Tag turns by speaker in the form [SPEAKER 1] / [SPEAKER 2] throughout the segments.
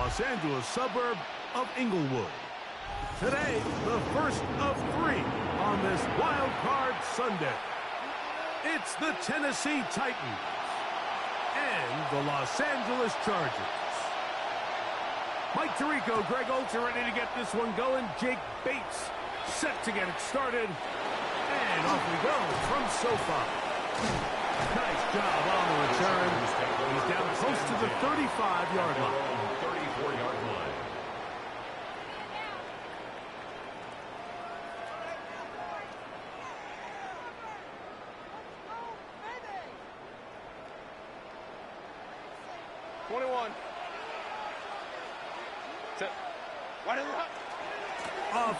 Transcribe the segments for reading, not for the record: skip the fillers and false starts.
[SPEAKER 1] Los Angeles suburb of Inglewood. Today, the first of 3 on this Wild Card Sunday. It's the Tennessee Titans and the Los Angeles Chargers. Mike Tirico, Greg Olsen are ready to get this one going. Jake Bates set to get it started. And off we go from SoFi. Nice job on the return. He's down close to the 35-yard line.
[SPEAKER 2] 34-yard line.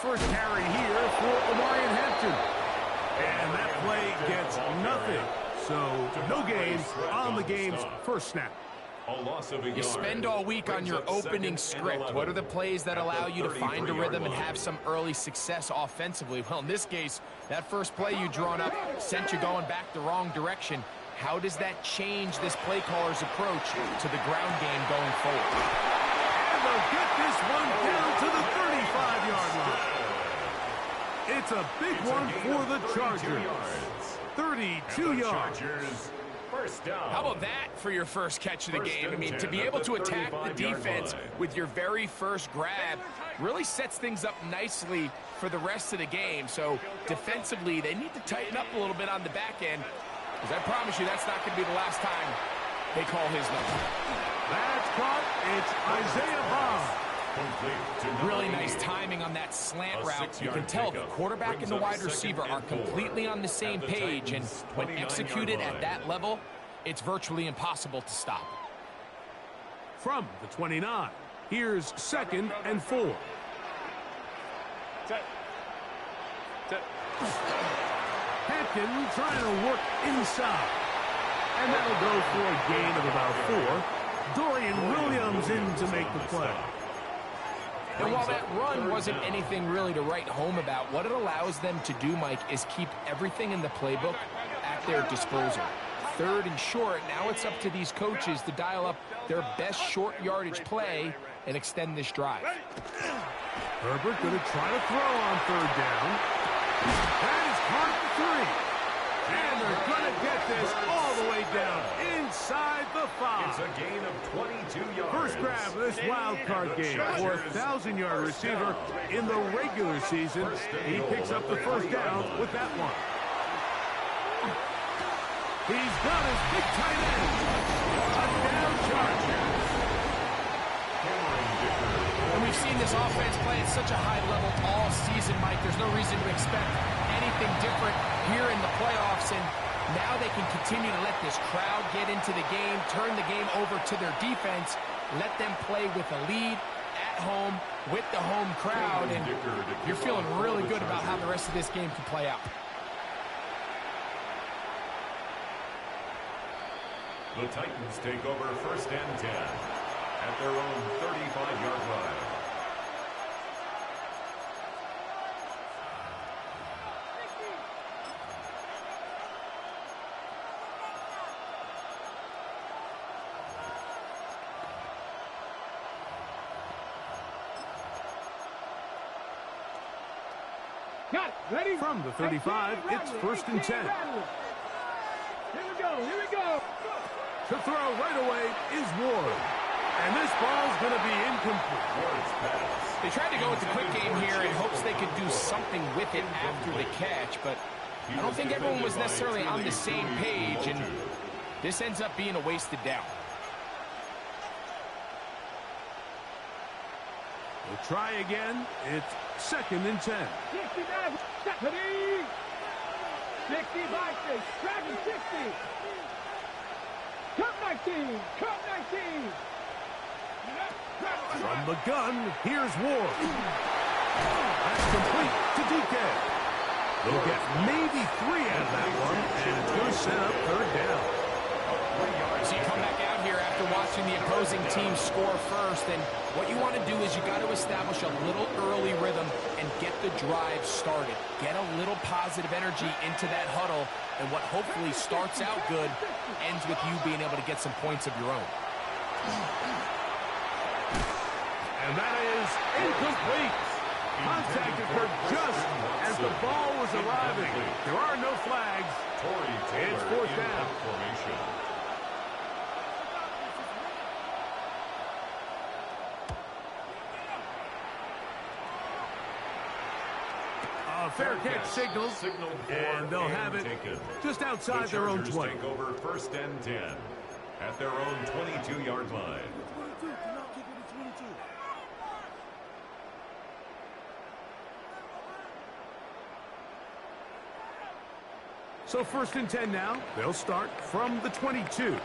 [SPEAKER 1] First carry here for Omarion Hampton. And that play gets nothing. So no gain on the game's first snap.
[SPEAKER 3] You spend all week on your opening script. What are the plays that allow you to find a rhythm and have some early success offensively? Well, in this case, that first play you drawn up sent you going back the wrong direction. How does that change this play caller's approach to the ground game going forward?
[SPEAKER 1] And they'll get this one down to the 35-yard line. It's a big one for the Chargers. 32 yards.
[SPEAKER 2] First down.
[SPEAKER 3] How about that for your first catch of the game? I mean, to be able to attack the defense with your very first grab really sets things up nicely for the rest of the game. So defensively, they need to tighten up a little bit on the back end, because I promise you that's not going to be the last time they call his number.
[SPEAKER 1] That's caught. It's Isaiah Bond.
[SPEAKER 3] Really nice timing on that slant route. You can tell the quarterback and the wide receiver are completely on the same page, and when executed at that level, it's virtually impossible to stop.
[SPEAKER 1] From the 29, here's 2nd and 4. Hampton trying to work inside. And that'll go for a gain of about 4. Dorian Williams in to make the play.
[SPEAKER 3] And while that run wasn't anything really to write home about, what it allows them to do, Mike, is keep everything in the playbook at their disposal. 3rd and short, now it's up to these coaches to dial up their best short yardage play and extend this drive.
[SPEAKER 1] Herbert going to try to throw on 3rd down. That is caught for 3. And they're going to get this all the way down inside the 5.
[SPEAKER 2] It's a gain of 22 yards.
[SPEAKER 1] First grab of this wild card game for a 1,000-yard receiver in the regular season. He picks up the first down with that one. He's got his big tight end. Touchdown Chargers.
[SPEAKER 3] And we've seen this offense play at such a high level all season, Mike. There's no reason to expect anything different here in the playoffs, and now they can continue to let this crowd get into the game, turn the game over to their defense, let them play with a lead at home with the home crowd, and you're feeling really good about how the rest of this game can play out.
[SPEAKER 2] The Titans take over 1st and 10 at their own 35-yard line.
[SPEAKER 1] Got it. Ready? From the 35, it's 1st and 10.
[SPEAKER 4] Here we go. Here we go.
[SPEAKER 1] To throw right away is Ward. And this ball's going to be incomplete.
[SPEAKER 3] They tried to go with the quick game here in hopes they could do something with it after the catch, but I don't think everyone was necessarily on the same page, and this ends up being a wasted down.
[SPEAKER 1] We'll try again. It's 2nd and 10.
[SPEAKER 4] 60 by 6. Driving 60. Cut 19. Cut 19.
[SPEAKER 1] From the gun, here's Ward. That's complete to DK. They'll get maybe 3 out of that one, and it's going to set up 3rd down.
[SPEAKER 3] So you come back out here after watching the opposing team score first, and what you want to do is you got to establish a little early rhythm and get the drive started. Get a little positive energy into that huddle, and what hopefully starts out good ends with you being able to get some points of your own.
[SPEAKER 1] And that is incomplete. Contact occurred just as the ball was arriving. There are no flags. It's fourth down.
[SPEAKER 2] Formation.
[SPEAKER 1] A fair catch signaled, and they'll have it just outside their own 20.
[SPEAKER 2] Take over first and 10 at their own 22-yard line.
[SPEAKER 1] So first and 10 now. They'll start from the 22.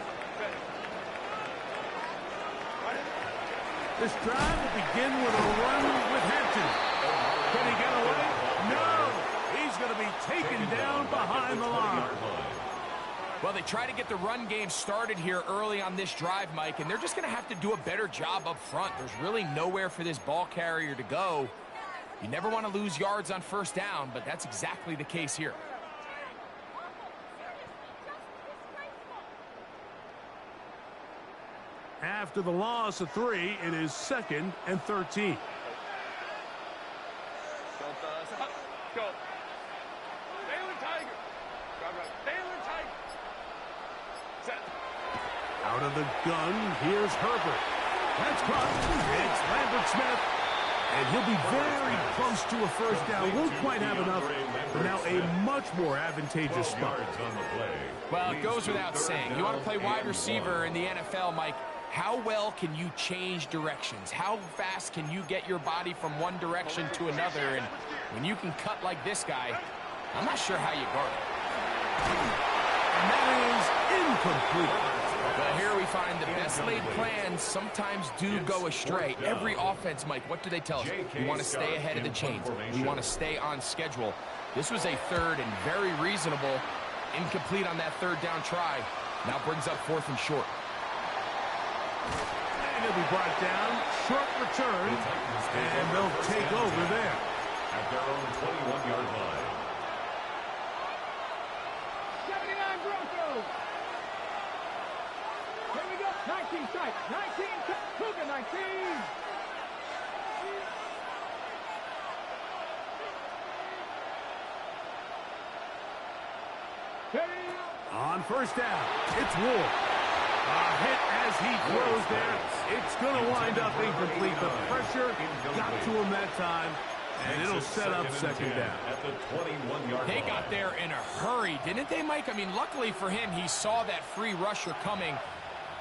[SPEAKER 1] This drive will begin with a run with Hampton. Can he get away? No! He's going to be taken down behind the line.
[SPEAKER 3] Well, they try to get the run game started here early on this drive, Mike, and they're just going to have to do a better job up front. There's really nowhere for this ball carrier to go. You never want to lose yards on first down, but that's exactly the case here.
[SPEAKER 1] After the loss of 3, it is 2nd and 13.
[SPEAKER 4] Go. Baylor Tiger. Baylor Tiger. Set.
[SPEAKER 1] Out of the gun, here's Herbert. That's caught. It's Lambert Smith. And he'll be very close to a first down. Won't quite have enough, but now a much more advantageous spot.
[SPEAKER 3] Well, it goes without saying. You want to play wide receiver in the NFL, Mike. How well can you change directions? How fast can you get your body from one direction to another? And when you can cut like this guy, I'm not sure how you guard it.
[SPEAKER 1] And that is incomplete.
[SPEAKER 3] Well, here we find the best laid plans sometimes do go astray. Every offense, Mike, what do they tell us? We want to stay ahead of the chains. We want to stay on schedule. This was a third and very reasonable. Incomplete on that third down try. Now brings up 4th and short.
[SPEAKER 1] And he'll be brought down. Short return. And they'll take over there.
[SPEAKER 2] At their own 21-yard line.
[SPEAKER 4] 79 Broncos. Here we go. 19 strike. 19. Cougar 19.
[SPEAKER 1] On first down, it's Ward. A hit as he throws there. It's going to wind up incomplete. The pressure got to him that time, and it'll set up 2nd down.
[SPEAKER 2] At the 21-yard
[SPEAKER 3] They
[SPEAKER 2] line.
[SPEAKER 3] got there in a hurry, didn't they, Mike? I mean, luckily for him, he saw that free rusher coming,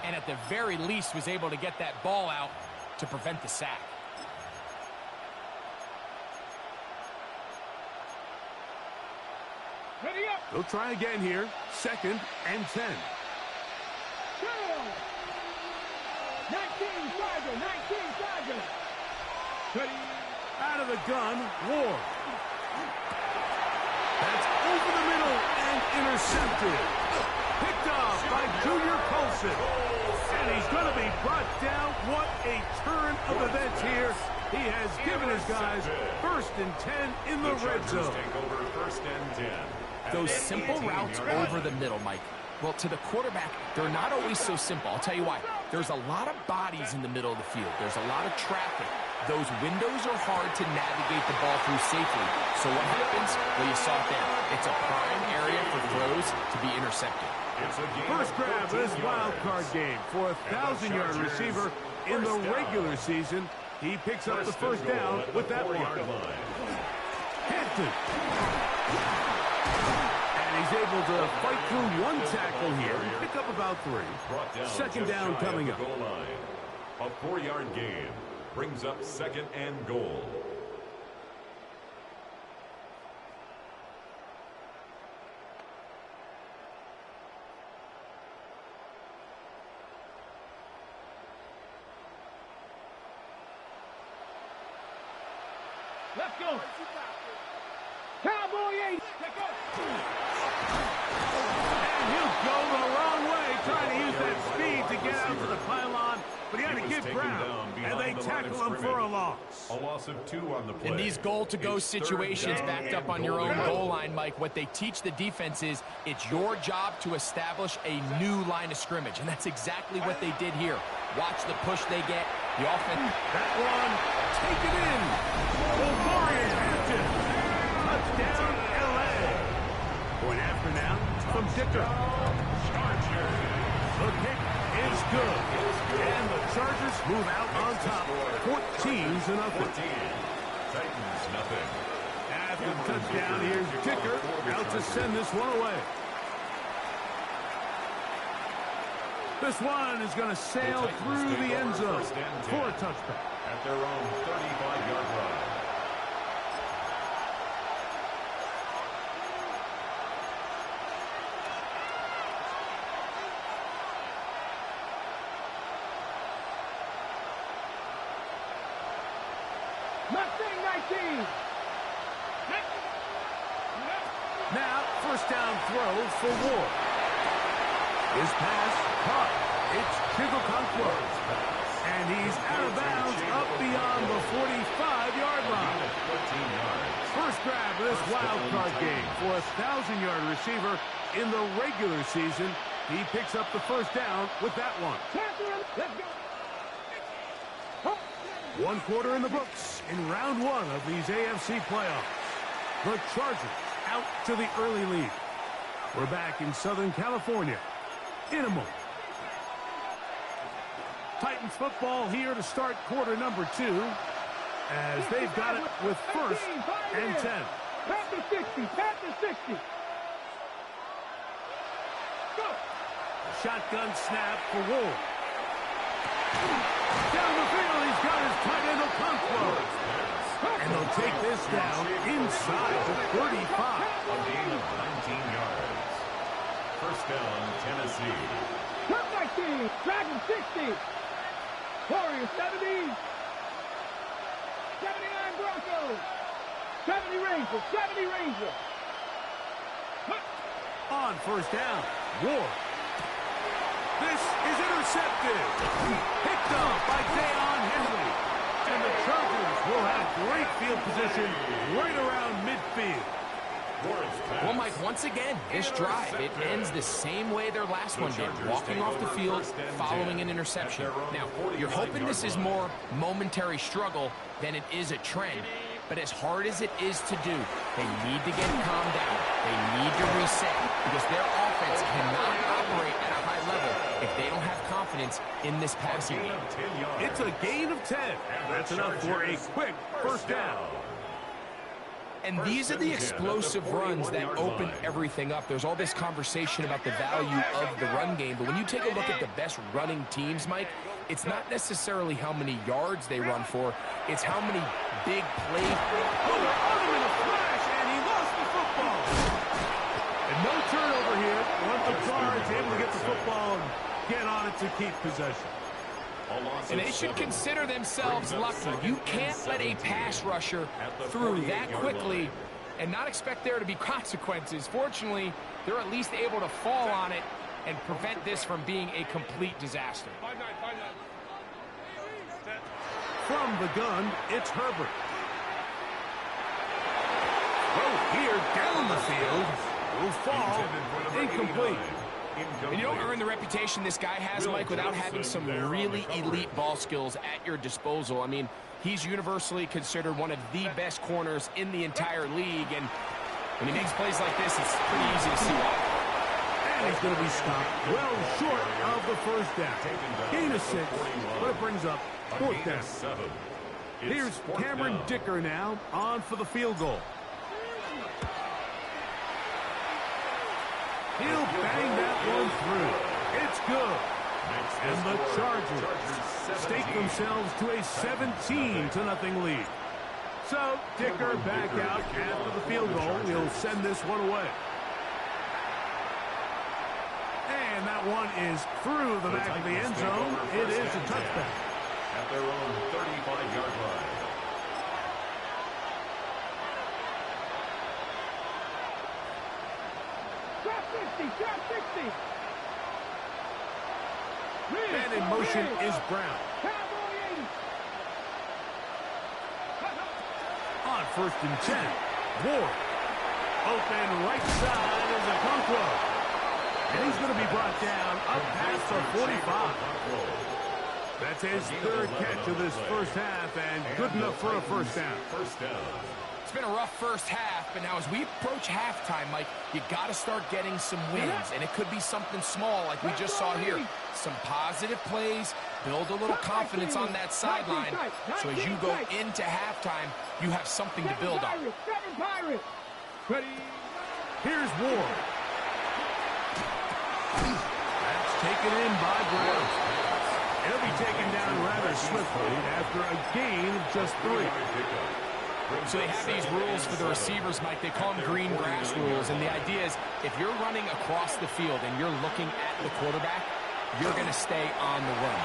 [SPEAKER 3] and at the very least was able to get that ball out to prevent the sack.
[SPEAKER 4] Ready up.
[SPEAKER 1] They'll try again here. 2nd and 10.
[SPEAKER 4] 19 Tiger. 19 Tiger. Ready.
[SPEAKER 1] Out of the gun, Ward. That's over the middle and intercepted. Picked off by Junior Colson. And he's going to be brought down. What a turn of events here. He has given his guys 1st and 10 in the red zone.
[SPEAKER 2] Take over 1st and 10.
[SPEAKER 3] Those simple routes over the middle, Mike. Well, to the quarterback, they're not always so simple. I'll tell you why. There's a lot of bodies in the middle of the field. There's a lot of traffic. Those windows are hard to navigate the ball through safely. So what happens? Well, you saw it there. It's a prime area for throws to be intercepted.
[SPEAKER 1] First grab of this wild card game for a 1,000-yard receiver in the regular season. He picks up the first down with that one. Hampton. And he's able to fight through one tackle here. Pick up about 3. 2nd down coming up.
[SPEAKER 2] A 4-yard gain brings up 2nd and goal.
[SPEAKER 4] Let's go. Cowboy 8.
[SPEAKER 1] And he'll go the wrong way, trying to use that speed to get out to the pylon, but he had to give ground, and they tackle him for a loss.
[SPEAKER 2] A loss of 2 on the play.
[SPEAKER 3] In these goal-to-go
[SPEAKER 2] It's
[SPEAKER 3] situations
[SPEAKER 2] 3rd down
[SPEAKER 3] backed up
[SPEAKER 2] and
[SPEAKER 3] on your own
[SPEAKER 2] goal.
[SPEAKER 3] goal line, Mike, what they teach the defense is it's your job to establish a new line of scrimmage, and that's exactly what they did here. Watch the push they get, The offense.
[SPEAKER 1] That one, taken in. Omarion Hampton. Touchdown, L.A. Point after now from Dicker. The kick is good. And the Chargers move out on top. 14-0.
[SPEAKER 2] Titans, nothing.
[SPEAKER 1] After the touchdown, here's Dicker out to send this one away. This one is going to sail through the end zone for a touchback.
[SPEAKER 2] At their own 35-yard line.
[SPEAKER 4] Mustang 19.
[SPEAKER 1] Now, first down throw for Ward. His pass caught. It's Chigokonkwo. And he's out of bounds up beyond the 45-yard line.
[SPEAKER 2] 14 yards.
[SPEAKER 1] First grab of this wild card game for a 1,000-yard receiver in the regular season. He picks up the first down with that one.
[SPEAKER 4] Let's go.
[SPEAKER 1] One quarter in the books in round one of these AFC playoffs. The Chargers out to the early lead. We're back in Southern California in a moment. Titans football here to start quarter number 2 as they've got it with first and 10.
[SPEAKER 4] Panther 60, Panther 60. Go.
[SPEAKER 1] Shotgun snap for Ward. Down the field, he's got his tight end Okonkwo. And they'll take this down inside the 35.
[SPEAKER 2] A gain of 19 yards. First down, Tennessee.
[SPEAKER 4] Trump 19, Dragon 60. Warriors 70. 79 Broncos. 70 Rangers, 70 Rangers.
[SPEAKER 1] On first down, Ward. This is intercepted. Picked up by Deion Henry. And the Chargers will have great field position right around midfield.
[SPEAKER 3] Well, Mike, once again, this drive, it ends the same way their last one did, walking off the field following an interception. Now, you're hoping this is more momentary struggle than it is a trend. But as hard as it is to do, they need to get calmed down. They need to reset because their offense cannot operate at a high level if they don't have confidence in this passing game.
[SPEAKER 1] It's a gain of 10. That's enough for a quick first down.
[SPEAKER 3] And these are the explosive runs that open everything up. There's all this conversation about the value of the run game, but when you take a look at the best running teams, Mike, it's not necessarily how many yards they run for, it's how many big plays.
[SPEAKER 1] Oh, they're on him in a flash, and he lost the football. And no turnover here. Once the Cards able to get the football and get on it to keep possession.
[SPEAKER 3] And they should consider themselves lucky. You can't let a pass rusher through that quickly and not expect there to be consequences. Fortunately, they're at least able to fall on it and prevent this from being a complete disaster.
[SPEAKER 1] From the gun, it's Herbert. Throw here down the field. Will fall. Incomplete.
[SPEAKER 3] And you don't earn the reputation this guy has, Mike, without having some really elite ball skills at your disposal. I mean, he's universally considered one of the best corners in the entire league. And when he makes plays like this, it's pretty easy to see why.
[SPEAKER 1] And he's going to be stopped well short of the first down. Gain of 6, but it brings up fourth down. Here's Cameron Dicker now on for the field goal. He'll bang that one through. It's good. And the Chargers stake themselves to a 17-0 lead. So Dicker back out after the field goal. He'll send this one away. And that one is through the back of the end zone. It is a touchback.
[SPEAKER 2] At their own 35-yard line.
[SPEAKER 4] Drop 60.
[SPEAKER 1] And in motion is Brown. On first and 10, Ward. Open right side is Okonkwo. And he's going to be brought down up past the 45. That's his third catch of this first half, and good enough for a first down.
[SPEAKER 3] It's been a rough first half, but now as we approach halftime, Mike, you got to start getting some wins, and it could be something small like we just saw here. Some positive plays, build a little confidence on that sideline, so as you go into halftime, you have something to build on.
[SPEAKER 1] Here's Ward. That's taken in by Brown. He'll be taken down rather swiftly after a gain of just 3.
[SPEAKER 3] So they have these rules for the receivers, Mike. They call them green grass rules, and the idea is if you're running across the field and you're looking at the quarterback, you're going to stay on the run.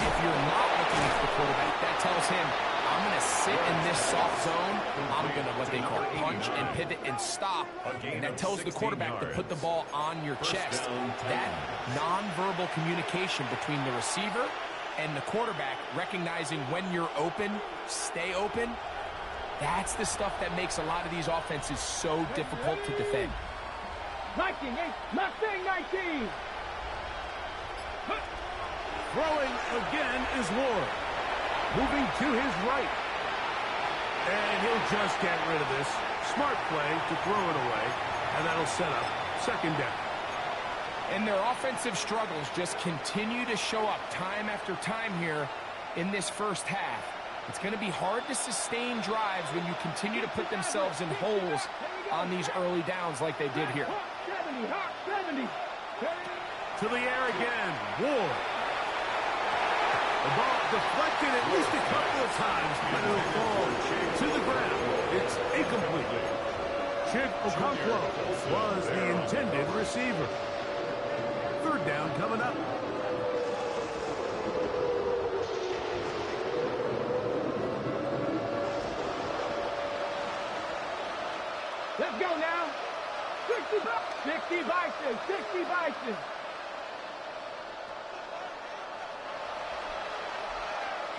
[SPEAKER 3] If you're not looking at the quarterback, that tells him, I'm going to sit in this soft zone. I'm going to, what they call, punch and pivot and stop. And that tells the quarterback to put the ball on your chest. That nonverbal communication between the receiver and the quarterback, recognizing when you're open, stay open, that's the stuff that makes a lot of these offenses so difficult to defend.
[SPEAKER 4] 19, Mustang 19.
[SPEAKER 1] Throwing again is Ward. Moving to his right. And he'll just get rid of this. Smart play to throw it away. And that'll set up second down.
[SPEAKER 3] And their offensive struggles just continue to show up time after time here in this first half. It's going to be hard to sustain drives when you continue to put themselves in holes on these early downs like they did here.
[SPEAKER 4] 70.
[SPEAKER 1] To the air again. Ward. The ball deflected at least a couple of times, but it'll fall to the ground. It's incomplete. Chig Okonkwo was the intended receiver. Third down coming up.
[SPEAKER 4] Let's go now. 60 Bison.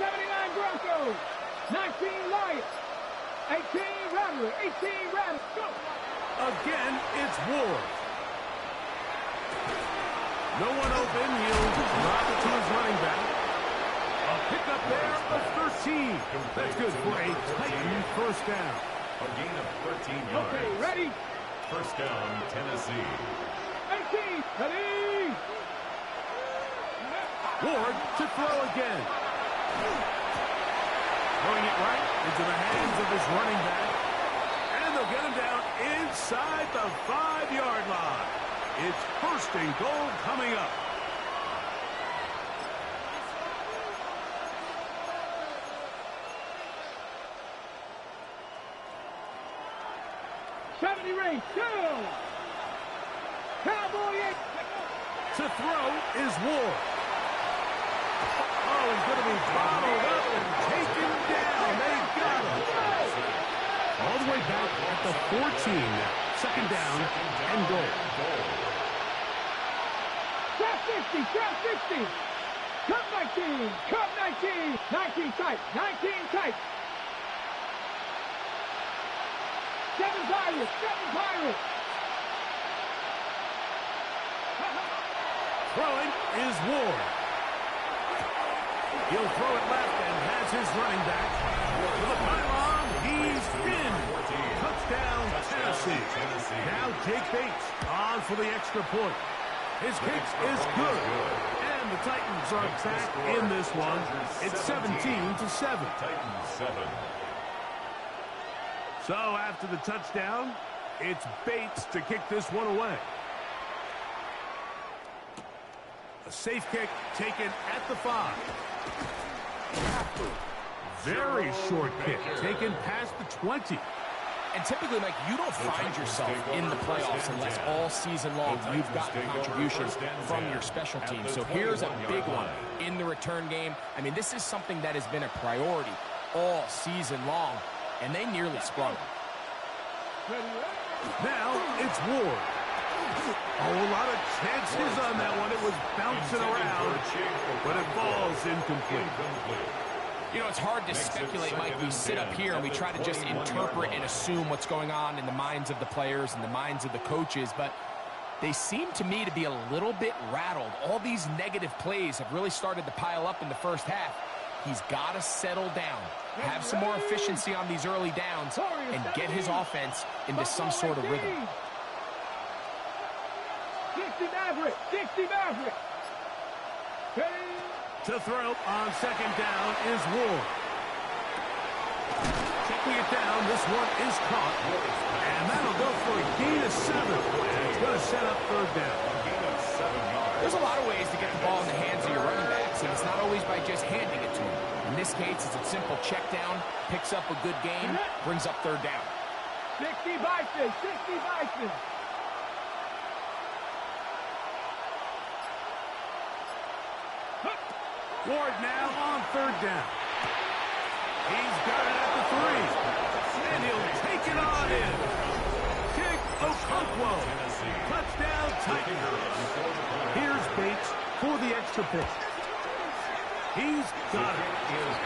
[SPEAKER 4] 79 Broncos. 19 Lions. 18 Ramblers. Go.
[SPEAKER 1] Again, it's Ward. No one open. He'll drop it to his running back. A pickup there of 13. That's good for a Titan first down.
[SPEAKER 2] A gain of 13 yards.
[SPEAKER 4] Okay, ready?
[SPEAKER 2] First down, Tennessee.
[SPEAKER 4] 18, ready?
[SPEAKER 1] Ward to throw again. Throwing it right into the hands of his running back. And they'll get him down inside the 5-yard line. It's first and goal coming up. To throw is Ward. Oh, he's going to be bottled up and taken down. They got him. All the way back at the 14 now. Second down and goal.
[SPEAKER 4] Trap 60. Cup 19. 19 tight. 7 Pirates.
[SPEAKER 1] Throwing is Ward. He'll throw it left and has his running back. To the pylon, he's in. Touchdown, Tennessee. Now Jake Bates on for the extra point. His kick is good. And the Titans are back in this one. It's 17-7.
[SPEAKER 2] Titans 7.
[SPEAKER 1] So after the touchdown, it's Bates to kick this one away. A safe kick taken at the 5. Very short kick taken past the 20.
[SPEAKER 3] And typically, Mike, you don't find yourself in the playoffs unless all season long you've got contributions from your special team. So here's a big one in the return game. I mean, this is something that has been a priority all season long, and they nearly sprung.
[SPEAKER 1] Now it's Ward. Oh, a lot of chances on that one. It was bouncing around, but it falls incomplete.
[SPEAKER 3] You know, it's hard to speculate, Mike. We sit up here and we try to just interpret and assume what's going on in the minds of the players and the minds of the coaches, but They seem to me to be a little bit rattled. All these negative plays have really started to pile up in the first half. He's got to settle down, have some more efficiency on these early downs, and get his offense into some sort of rhythm.
[SPEAKER 4] 60 Maverick, 60 Maverick.
[SPEAKER 1] To throw on second down is Ward. Checking it down, this one is caught. And that'll go for a gain of 7. And it's going to set up third down.
[SPEAKER 3] There's a lot of ways to get the ball in the hands of your running backs, and it's not always by just handing it to them. In this case, it's a simple check down, picks up a good gain, brings up third down.
[SPEAKER 4] 60 Bison, 60 Bison.
[SPEAKER 1] Ward now on third down. He's got it at the 3. And he'll take it on in. Kick Okonkwo. Touchdown Titans. Here's Bates for the extra point. He's got it.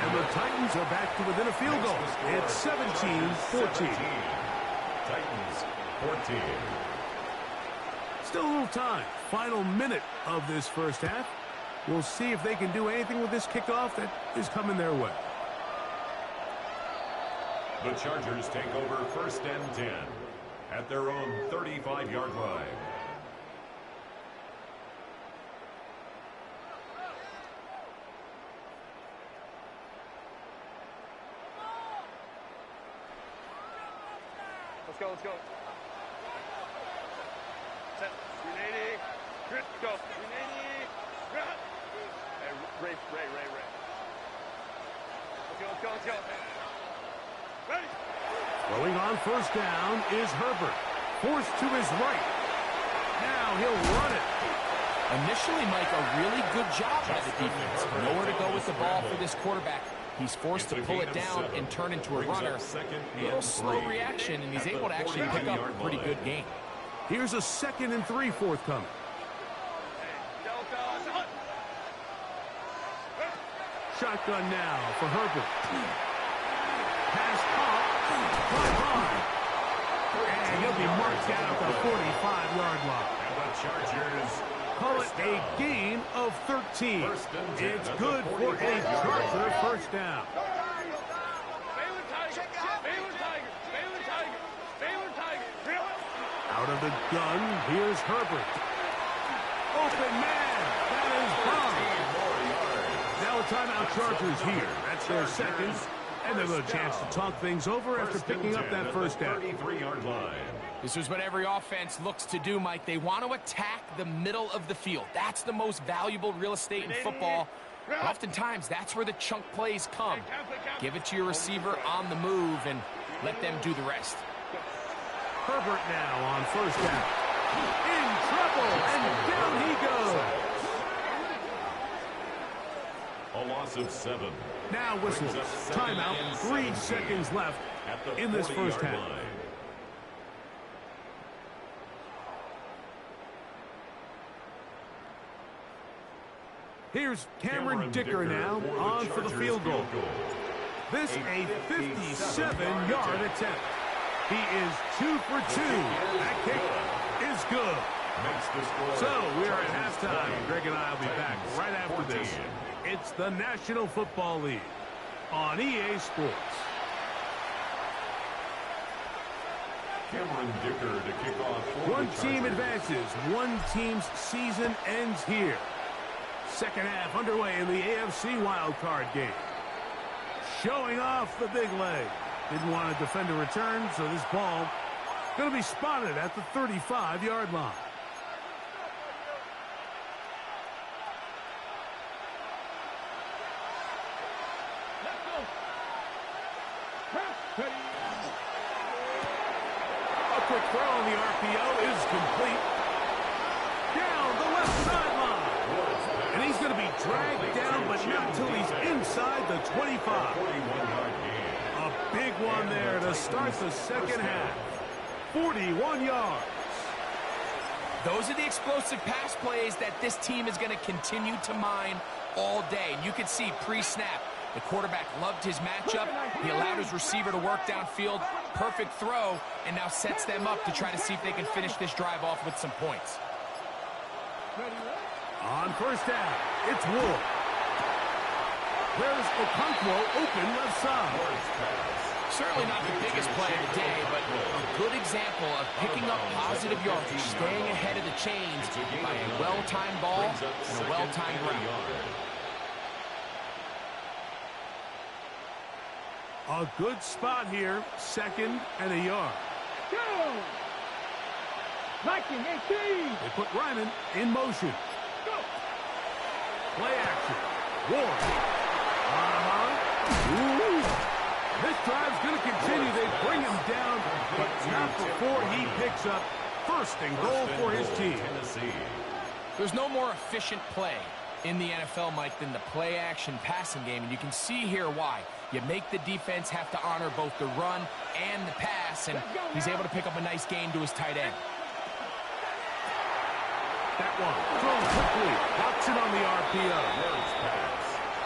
[SPEAKER 1] And the Titans are back to within a field goal. It's 17-14.
[SPEAKER 2] Titans 14.
[SPEAKER 1] Still a little time. Final minute of this first half. We'll see if they can do anything with this kickoff that is coming their way.
[SPEAKER 2] The Chargers take over first and 10 at their own 35-yard line.
[SPEAKER 5] Let's go, let's go. Set. 380. Good. Go. 380. Hey, Ray. Let's go. Ready.
[SPEAKER 1] Throwing on first down is Herbert. Forced to his right. Now he'll run it.
[SPEAKER 3] Initially, Mike, a really good job by the defense. Nowhere to go with the ball for this quarterback. He's forced to pull it down and turn into a runner. A little slow reaction, and he's able to actually pick up a pretty good gain.
[SPEAKER 1] Here's a 2nd and 3 forthcoming. Shotgun now for Herbert. Pass caught. Drive on. And he'll be marked down at the 45-yard line.
[SPEAKER 2] And the Chargers
[SPEAKER 1] call it a gain of 13. It's good for a Charger first down. Out of the gun, here's Herbert. Open man. That is Bond. Now a timeout Chargers here. That's their second. And they've got a chance to talk things over after picking up that first down.
[SPEAKER 2] 33-yard line.
[SPEAKER 3] This is what every offense looks to do, Mike. They want to attack the middle of the field. That's the most valuable real estate in football. Oftentimes, that's where the chunk plays come. Give it to your receiver on the move and let them do the rest.
[SPEAKER 1] Herbert now on first down. In trouble, and down he goes.
[SPEAKER 2] A loss of 7.
[SPEAKER 1] Now whistles. Timeout. 3 seconds left in this first half.
[SPEAKER 2] Line.
[SPEAKER 1] Here's Cameron Dicker now on for the field goal. This a 57-yard attempt. He is 2 for 2. That kick is good. So we are at halftime. Greg and I will be back right after this. It's the National Football League on EA Sports.
[SPEAKER 2] Cameron Dicker to kick off.
[SPEAKER 1] One team advances. One team's season ends here. Second half underway in the AFC wildcard game. Showing off the big leg. Didn't want to defend a return, so this ball going to be spotted at the 35-yard line. A quick throw on the RPO is complete. Down the left sideline. And he's going to be dragged down, but not until he's inside the 25. A big one there to start the second half. 41 yards.
[SPEAKER 3] Those are the explosive pass plays that this team is going to continue to mine all day. And you can see pre-snap, The quarterback loved his matchup. He allowed his receiver to work downfield. Perfect throw, and now sets them up to try to see if they can finish this drive off with some points.
[SPEAKER 1] On first down, it's Wool. There's Okonkwo open left side.
[SPEAKER 3] Certainly not the biggest play of the day, but a good example of picking up positive yardage, staying ahead of the chains by a well-timed ball and a well-timed route.
[SPEAKER 1] A good spot here, 2nd and a yard.
[SPEAKER 4] Go! Viking 18.
[SPEAKER 1] They put Ryman in motion.
[SPEAKER 4] Go!
[SPEAKER 1] Play action. Ward. Ooh. This drive's going to continue. They bring him down, but not before he picks up 1st and goal for his team.
[SPEAKER 3] There's no more efficient play in the NFL, Mike, than the play-action passing game, and you can see here why. You make the defense have to honor both the run and the pass, and he's able to pick up a nice gain to his tight end.
[SPEAKER 1] That one thrown quickly, locks it on the RPO.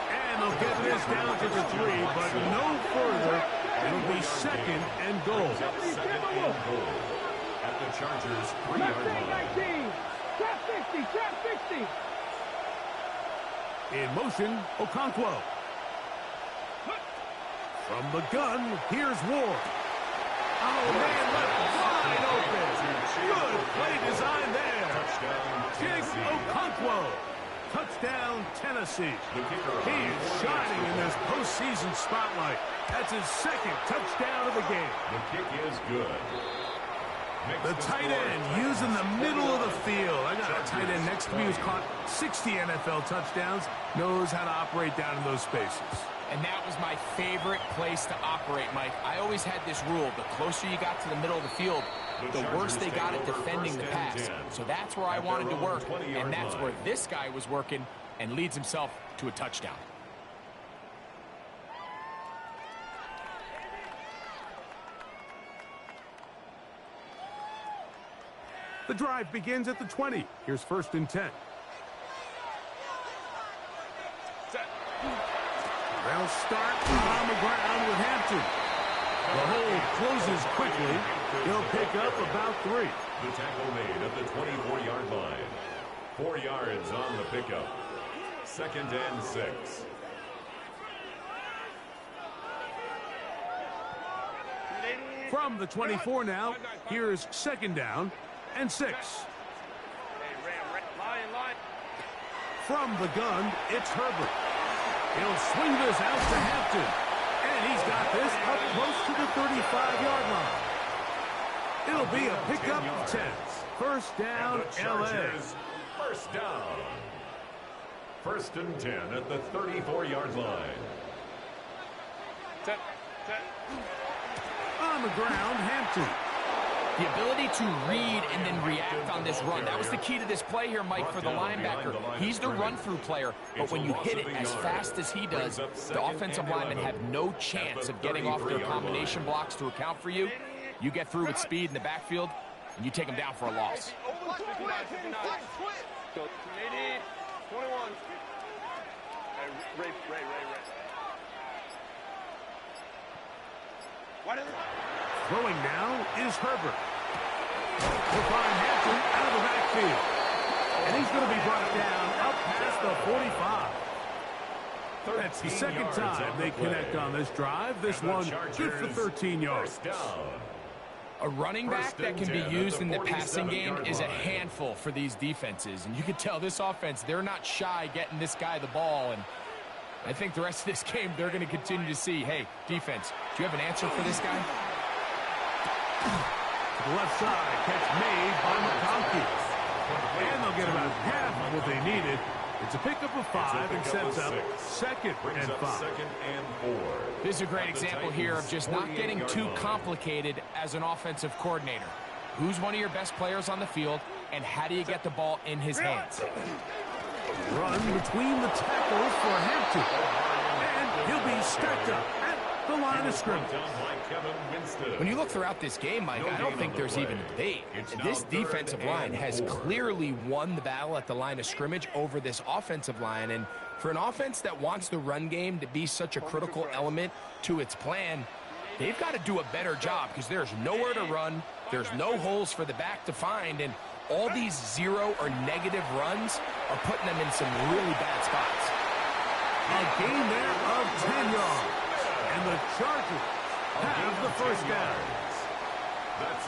[SPEAKER 1] And they'll get this down to the 3, but no further. It'll be 2nd and goal.
[SPEAKER 2] At the Chargers' 3-yard line.
[SPEAKER 4] 19. Trap 60, trap 60.
[SPEAKER 1] In motion, Okonkwo. From the gun, here's Ward. Oh, man, left wide open. Good play design there. Jig Okonkwo. Touchdown, Tennessee. He is shining in this postseason spotlight. That's his 2nd touchdown of the game.
[SPEAKER 2] The kick is good.
[SPEAKER 1] The tight end using the middle of the field. I got a tight end next to me who's caught 60 NFL touchdowns, knows how to operate down in those spaces.
[SPEAKER 3] And that was my favorite place to operate, Mike. I always had this rule. The closer you got to the middle of the field, the worse they got at defending the pass. So that's where I wanted to work, and that's where this guy was working and leads himself to a touchdown.
[SPEAKER 1] The drive begins at the 20. Here's 1st and 10. They'll start on the ground with Hampton. The hole closes quickly. He'll pick up about 3.
[SPEAKER 2] The tackle made at the 24-yard line. 4 yards on the pickup. 2nd and 6.
[SPEAKER 1] From the 24 now, here's 2nd down and 6. From the gun, it's Herbert. He'll swing this out to Hampton. And he's got this up close to the 35-yard line. It'll be a pickup of 10. 1st down, L.A.
[SPEAKER 2] 1st down. 1st and 10 at the 34-yard line.
[SPEAKER 1] On the ground, Hampton.
[SPEAKER 3] The ability to read and then react on this run. That was the key to this play here, Mike, for the linebacker. He's the run-through player, but when you hit it as fast as he does, the offensive linemen have no chance of getting off their combination blocks to account for you. You get through with speed in the backfield, and you take them down for a loss.
[SPEAKER 1] Throwing now is Herbert. He'll find Hampton out of the backfield. And he's going to be brought down up past the 45. That's the 2nd time they connect on this drive. This one good for 13 yards.
[SPEAKER 3] A running back that can be used in the passing game is a handful for these defenses. And you can tell this offense, they're not shy getting this guy the ball. And I think the rest of this game, they're going to continue to see, hey, defense, do you have an answer for this guy?
[SPEAKER 1] The left side, catch made by McConkey. And they'll get about half of what they needed. It's a pickup of 5 and sets up 2nd and 5.
[SPEAKER 3] This is a great example here of just not getting too complicated as an offensive coordinator. Who's one of your best players on the field, and how do you get the ball in his hands?
[SPEAKER 1] Run between the tackles for Hampton. And he'll be stacked up at the line of scrimmage.
[SPEAKER 3] When you look throughout this game, Mike, I don't think there's even a debate. This defensive line has clearly won the battle at the line of scrimmage over this offensive line, and For an offense that wants the run game to be such a critical element to its plan, they've got to do a better job because there's nowhere to run, there's no holes for the back to find, and all these zero or negative runs are putting them in some really bad spots.
[SPEAKER 1] A gain there of 10 yards, and the Chargers have the first down.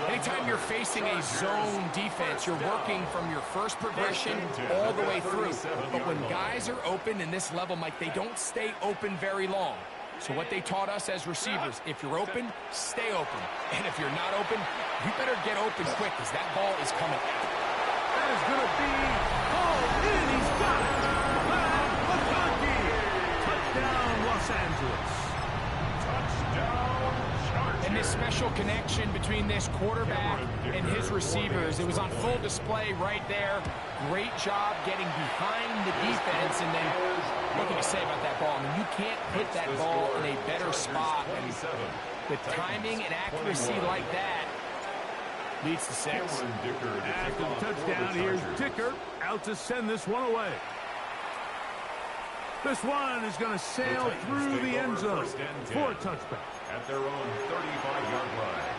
[SPEAKER 3] Anytime you're facing a zone defense, you're working from your first progression all the way through. But when guys are open in this level, Mike, they don't stay open very long. So what they taught us as receivers, if you're open, stay open. And if you're not open, you better get open quick because that ball is coming out.
[SPEAKER 1] That is going to be hauled in. He's got it. McConkey. Touchdown, Los Angeles.
[SPEAKER 3] And this special connection between this quarterback and his receivers, it was on full display right there. Great job getting behind the defense. And then what can you say about that ball? I mean, you can't put that ball in a better spot. And with timing and accuracy like that, leads to 6.
[SPEAKER 1] After the touchdown, here's Dicker out to send this one away. This one is going to sail through the end zone for a touchback.
[SPEAKER 2] At their own 35-yard line.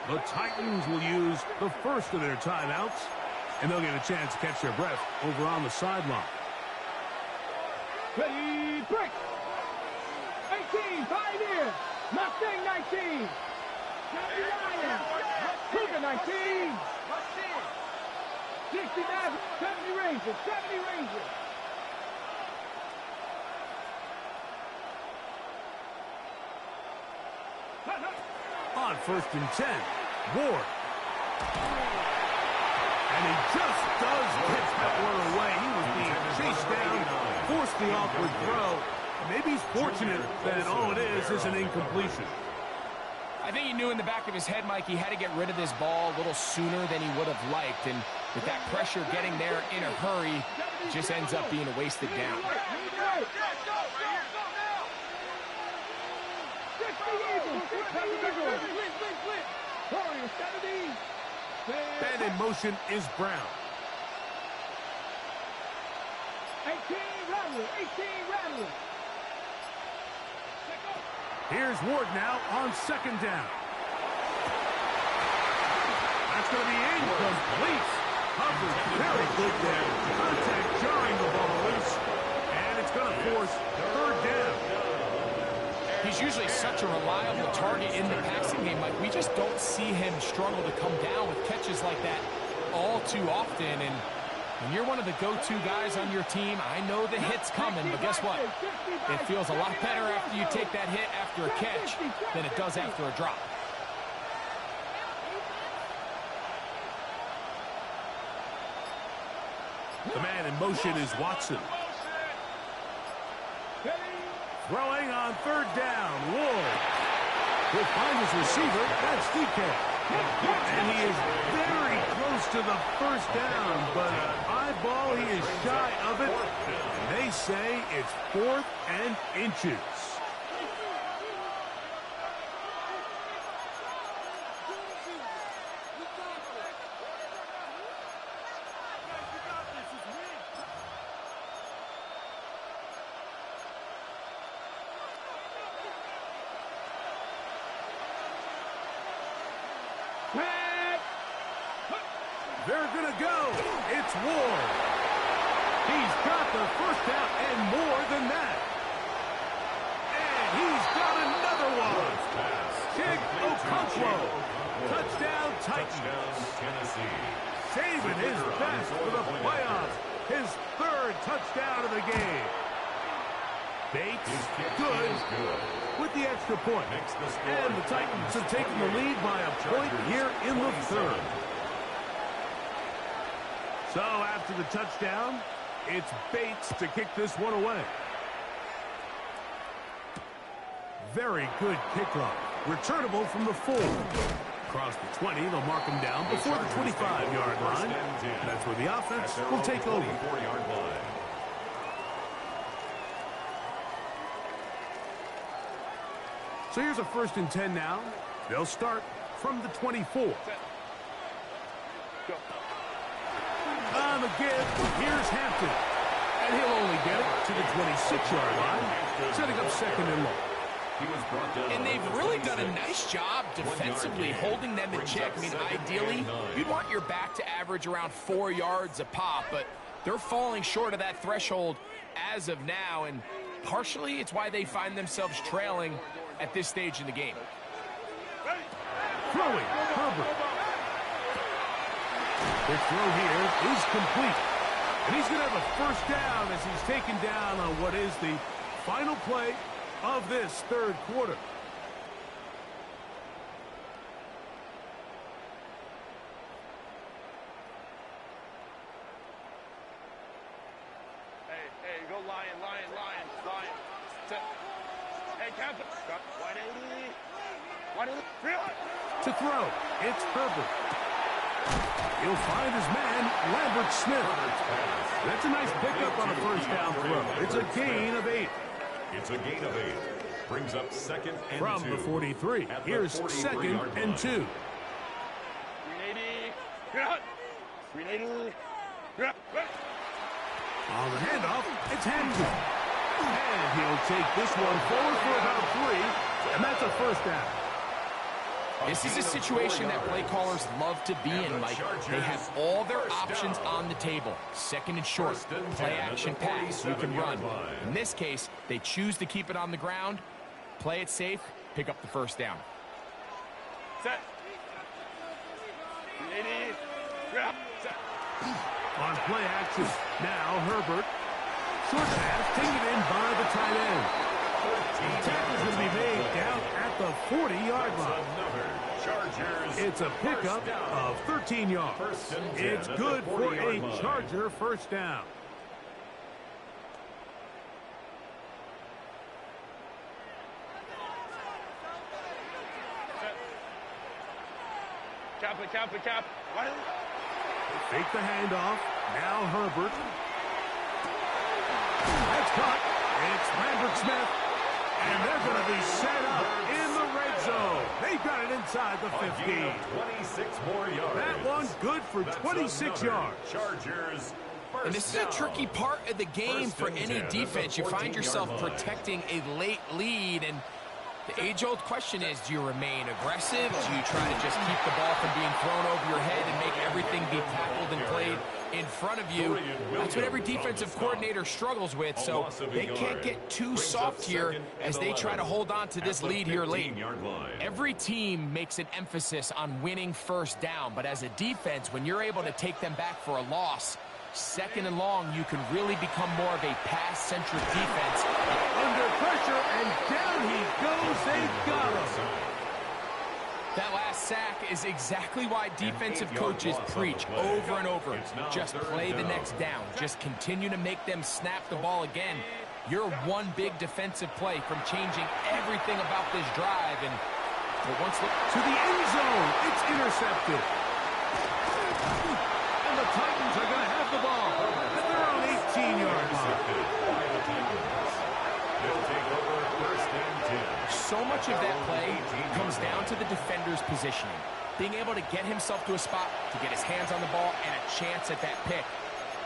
[SPEAKER 1] The Titans will use the first of their timeouts, and they'll get a chance to catch their breath over on the sideline.
[SPEAKER 4] Ready, break. 18, 5 here. Mustang 19. Lions. Cougar 19. 69, 70 Rangers, 70 Rangers.
[SPEAKER 1] On 1st and 10, Ward. And he just does get that one away. He was being chased down, forced the awkward throw. Maybe he's fortunate that all it is an incompletion.
[SPEAKER 3] I think he knew in the back of his head, Mike, he had to get rid of this ball a little sooner than he would have liked. And with that pressure getting there in a hurry, it just ends up being a wasted down.
[SPEAKER 1] And in motion is Brown.
[SPEAKER 4] 18 Rattler, 18 Rattler.
[SPEAKER 1] Here's Ward now on 2nd down. That's going to be incomplete. Coverage very good there. Contact jarring the ball loose. And it's going to force 3rd down.
[SPEAKER 3] He's usually such a reliable target in the passing game. Like, we just don't see him struggle to come down with catches like that all too often. And when you're one of the go-to guys on your team, I know the hit's coming, but guess what? It feels a lot better after you take that hit after a catch than it does after a drop.
[SPEAKER 1] The man in motion is Watson. Throwing on 3rd down, Ward. He'll find his receiver, that's DK. And he is very close to the 1st down, but eyeball, he is shy of it. And they say it's 4th and inches. They're going to go. It's Ward. He's got the 1st down and more than that. And he's got another one. Chig Okonkwo. Touchdown Titans.
[SPEAKER 2] Tennessee.
[SPEAKER 1] Saving his best for the playoffs. His 3rd touchdown of the game. Bates,
[SPEAKER 2] His kick
[SPEAKER 1] good
[SPEAKER 2] is good.
[SPEAKER 1] with the extra point.
[SPEAKER 2] Makes the score
[SPEAKER 1] And the Titans have taken the lead by a point here in the third. So after the touchdown, it's Bates to kick this one away. Very good kickoff. Returnable from the 4. Across the 20, they'll mark him down before the 25-yard line. That's where the offense will take over.
[SPEAKER 2] 24-yard line.
[SPEAKER 1] So here's a 1st and 10 now. They'll start from the 24. On the give, here's Hampton. And he'll only get it to the 26-yard line, setting up 2nd and long.
[SPEAKER 3] And they've really done a nice job defensively holding them in check. I mean, ideally, you'd want your back to average around 4 yards a pop, but they're falling short of that threshold as of now, and partially it's why they find themselves trailing at this stage in the game.
[SPEAKER 1] Throwing, Herbert. The throw here is complete. And he's going to have a 1st down as he's taken down on what is the final play of this third quarter.
[SPEAKER 5] Hey, go Lion. Hey, Captain. 180. 180.
[SPEAKER 1] To throw, it's Herbert. He'll find his man, Lambert Smith. That's a nice pickup on a 1st down throw. It's a gain of 8.
[SPEAKER 2] It's a gain of 8. Brings up 2nd and 2.
[SPEAKER 1] From the 43, here's 2nd and 2.
[SPEAKER 5] 380. 380.
[SPEAKER 1] On the handoff, it's Hampton. And he'll take this one forward for about 3, and that's a 1st down.
[SPEAKER 3] This is a situation that play callers love to be in, Mike. They have all their options on the table. 2nd and short, play action pass, you can run. In this case, they choose to keep it on the ground, play it safe, pick up the 1st down.
[SPEAKER 5] Set. 380. Set.
[SPEAKER 1] On play action, now Herbert. Short pass, taken in by the tight end. The tackle's going to be made down at the 40-yard line. It's a pickup of 13 yards. It's good for a Charger 1st down.
[SPEAKER 5] Cap.
[SPEAKER 1] Fake the handoff. Now Herbert. That's caught. It's Lambert Smith. And they're going to be set up in the red zone. They've got it inside the 15.
[SPEAKER 2] 26 more yards.
[SPEAKER 1] That one's good for 26 yards.
[SPEAKER 2] Chargers.
[SPEAKER 3] And this is a tricky part of the game for any defense. You find yourself protecting a late lead, and the age-old question is, do you remain aggressive? Do you try to just keep the ball from being thrown over your head and make everything be tackled and played in front of you? That's what every defensive coordinator struggles with, so they can't get too soft here as they try to hold on to this lead here late. Every team makes an emphasis on winning 1st down, but as a defense, when you're able to take them back for a loss, 2nd and long, you can really become more of a pass-centric defense.
[SPEAKER 1] Under pressure, and down he goes. They've got him.
[SPEAKER 3] That last sack is exactly why defensive coaches preach over and over. Just play the next down. Just continue to make them snap the ball again. You're one big defensive play from changing everything about this drive. And for once,
[SPEAKER 1] to the end zone, it's intercepted. And the Titans are going to have the ball. And they're on 18-yard line.
[SPEAKER 2] They'll take over 1st and 10.
[SPEAKER 3] So much of that play comes down to the defender's positioning. Being able to get himself to a spot, to get his hands on the ball, and a chance at that pick.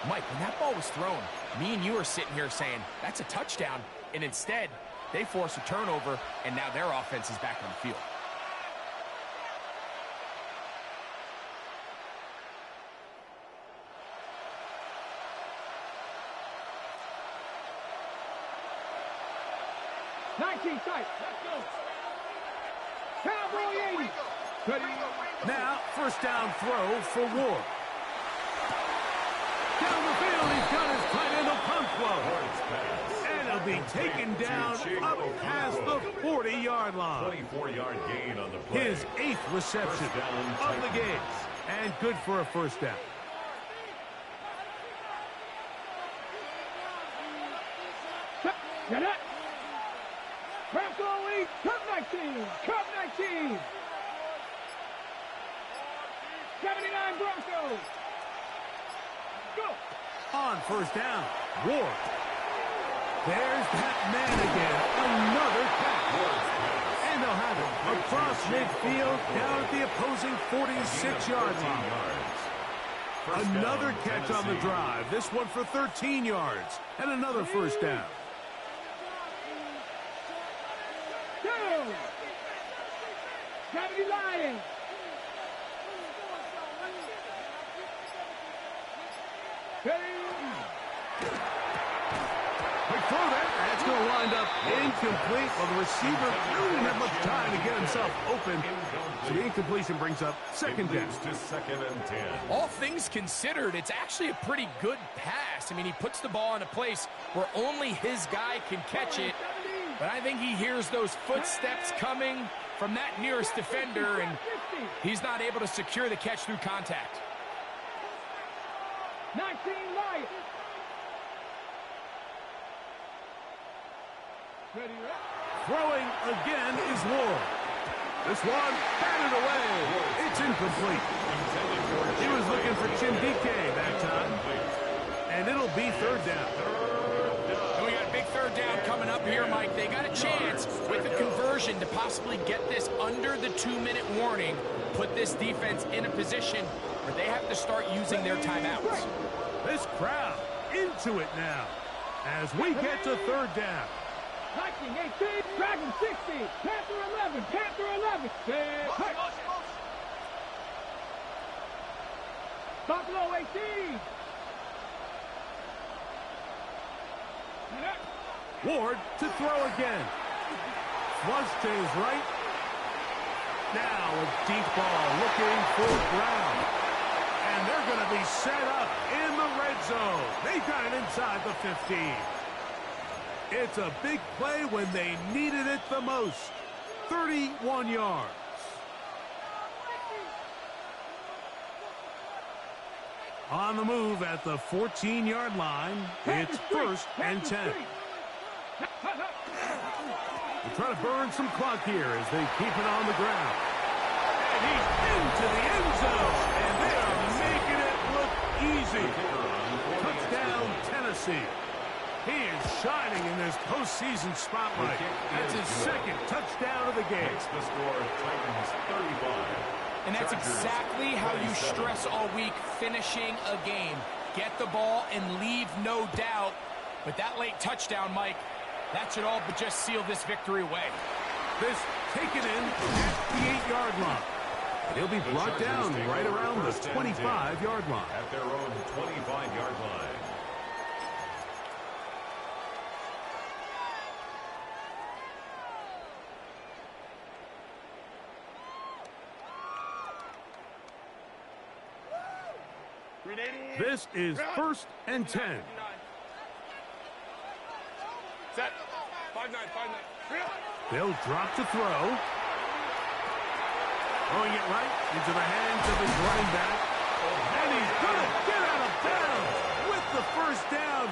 [SPEAKER 3] Mike, when that ball was thrown, me and you are sitting here saying, that's a touchdown. And instead, they force a turnover, and now their offense is back on the field.
[SPEAKER 4] Tight. Let's go. Cowboy 80. Ready.
[SPEAKER 1] Now, 1st down throw for Ward. Down the field, he's got his tight end Okonkwo. And he'll be taken down up past the 40-yard line.
[SPEAKER 2] 24-yard gain on the play.
[SPEAKER 1] His 8th reception of the game. And good for a first down.
[SPEAKER 4] Get it. Bronco lead. Cup 19. Cup 19. 79 Broncos. Go.
[SPEAKER 1] On first down, Ward. There's that man again. Another catch. And they'll have it across midfield down at the opposing 46-yard line. Another catch on the drive. This one for 13 yards. And another first down.
[SPEAKER 4] Gravity Lions.
[SPEAKER 1] Quick throw there. That's going to wind up incomplete. Well, the receiver really didn't have much time to get himself open. So the incompletion brings up second down.
[SPEAKER 2] To second and 10.
[SPEAKER 3] All things considered, it's actually a pretty good pass. I mean, he puts the ball in a place where only his guy can catch it. But I think he hears those footsteps coming from that nearest defender, and he's not able to secure the catch through contact.
[SPEAKER 4] 19 Lions. Ready,
[SPEAKER 1] Throwing again is Ward. This one batted away. It's incomplete. He was looking for Chindike that time. And it'll be third down.
[SPEAKER 3] And we got a big third down coming up here, Mike. They got a chance with the conversion to possibly get this under the 2-minute warning, put this defense in a position where they have to start using their timeouts.
[SPEAKER 1] This crowd into it now as we get to third down.
[SPEAKER 4] Viking 18, Dragon 60, Panther 11, Panther 11. Buffalo 18.
[SPEAKER 1] Ward to throw again. Flush to his right. Now a deep ball looking for Brown. And they're going to be set up in the red zone. They got it inside the 15. It's a big play when they needed it the most. 31 yards. On the move at the 14-yard line, it's first and 10. They're trying to burn some clock here as they keep it on the ground. And he's into the end zone, and they are making it look easy. Touchdown, Tennessee. He is shining in this postseason spotlight. That's his second touchdown of the game.
[SPEAKER 2] Makes the score Titans 35.
[SPEAKER 3] And that's exactly how you stress all week, finishing a game. Get the ball and leave no doubt. But that late touchdown, Mike, that should all but just seal this victory away.
[SPEAKER 1] This taken in at the 8-yard line. He'll be brought down right around the 25-yard line.
[SPEAKER 2] At their own 25-yard line.
[SPEAKER 1] This is first and 10.
[SPEAKER 5] Set. 5-9.
[SPEAKER 1] They'll drop to throw. Throwing it right into the hands of his running back. And he's going to get out of bounds with the first down.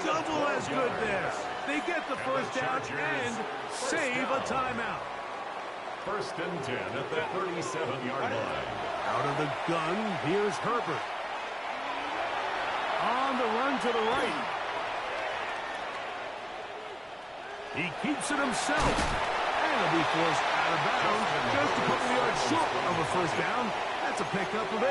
[SPEAKER 1] Double as good there. They get the first down and save a timeout.
[SPEAKER 2] First and 10 at the 37-yard line.
[SPEAKER 1] Out of the gun, here's Herbert. On the run to the right. He keeps it himself. And he'll be forced out of bounds. Just a couple of yards short of a first down. That's a pickup of 8.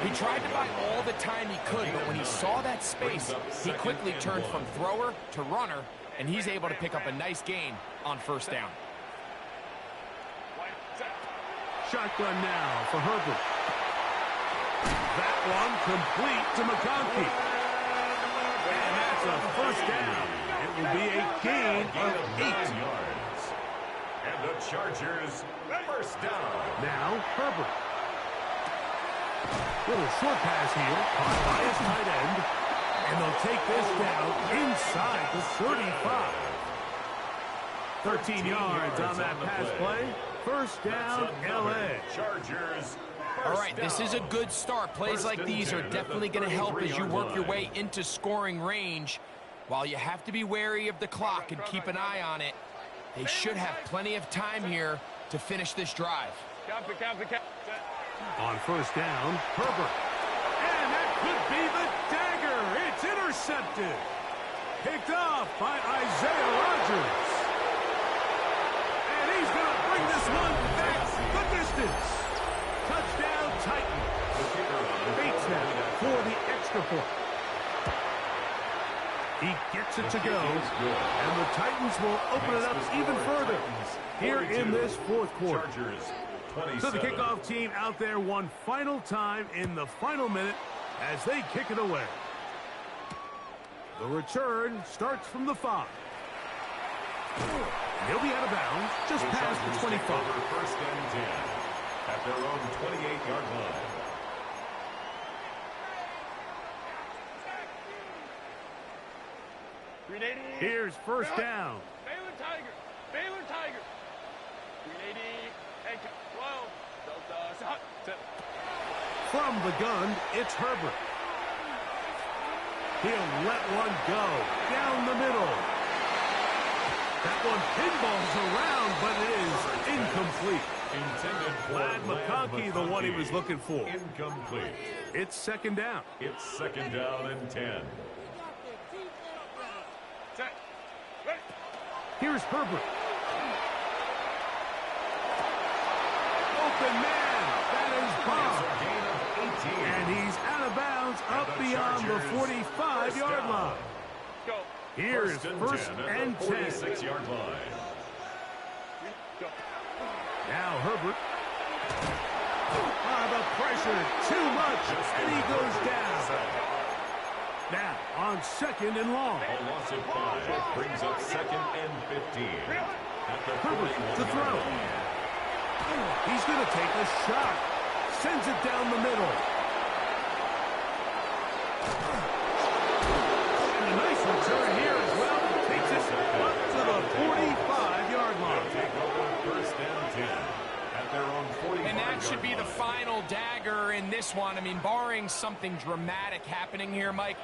[SPEAKER 3] He tried to buy all the time he could, but when he saw that space, he quickly turned from thrower to runner, and he's able to pick up a nice gain on first down.
[SPEAKER 1] Shotgun now for Herbert. That one complete to McConkey. And that's a first down. It will be a gain of 8
[SPEAKER 2] yards. And the Chargers first down.
[SPEAKER 1] Now Herbert. Little short pass here, caught by his tight end. And they'll take this down inside the 35. 13 yards on that pass play. First down, L.A.
[SPEAKER 2] Chargers.
[SPEAKER 3] All right, this is a good start. Plays like these are definitely going to help as you work your way into scoring range. While you have to be wary of the clock and keep an eye on it, they should have plenty of time here to finish this drive.
[SPEAKER 1] On first down, Herbert. And that could be the dagger. It's intercepted. Picked off by Isaiah Rodgers. And he's going to bring this one back the distance. Touchdown, Titans. Bates now for the extra point. He gets it to go, and the Titans will open it up even further here in this fourth quarter. So the kickoff team out there one final time in the final minute as they kick it away. The return starts from the 5. He'll be out of bounds just past the 25.
[SPEAKER 2] First and 10 at their own 28-yard line.
[SPEAKER 1] Here's first down.
[SPEAKER 5] Baylor Tiger. Baylor Tiger. 380. And 12. Delta. Hot.
[SPEAKER 1] From the gun, it's Herbert. He'll let one go down the middle. That one pinballs around, but it is incomplete.
[SPEAKER 2] Intended for
[SPEAKER 1] Ladd McConkey, the one he was looking for.
[SPEAKER 2] Incomplete.
[SPEAKER 1] It's second down.
[SPEAKER 2] It's second down and 10.
[SPEAKER 1] Here's Herbert. Open man. That is Bob.
[SPEAKER 2] A gain of 18.
[SPEAKER 1] And he's out of bounds up beyond the 45-yard line.
[SPEAKER 5] Go.
[SPEAKER 1] Here's first and 10.
[SPEAKER 2] 46-yard line.
[SPEAKER 1] Now Herbert. The pressure, too much, and he goes down. Now, on second and long.
[SPEAKER 2] A loss of 5 brings up second and 15. At the
[SPEAKER 1] Herbert to
[SPEAKER 2] 41-yard
[SPEAKER 1] throw.
[SPEAKER 2] line.
[SPEAKER 1] He's going to take a shot. Sends it down the middle. And a nice return here as well. Takes it up to the 45-yard line.
[SPEAKER 2] Take over first and 10 at their own 45-yard line.
[SPEAKER 3] And that should be the final dagger in this one. I mean, barring something dramatic happening here, Mike,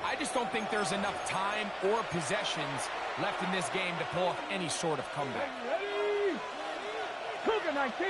[SPEAKER 3] I just don't think there's enough time or possessions left in this game to pull off any sort of comeback.
[SPEAKER 4] Ready? Cougar 19.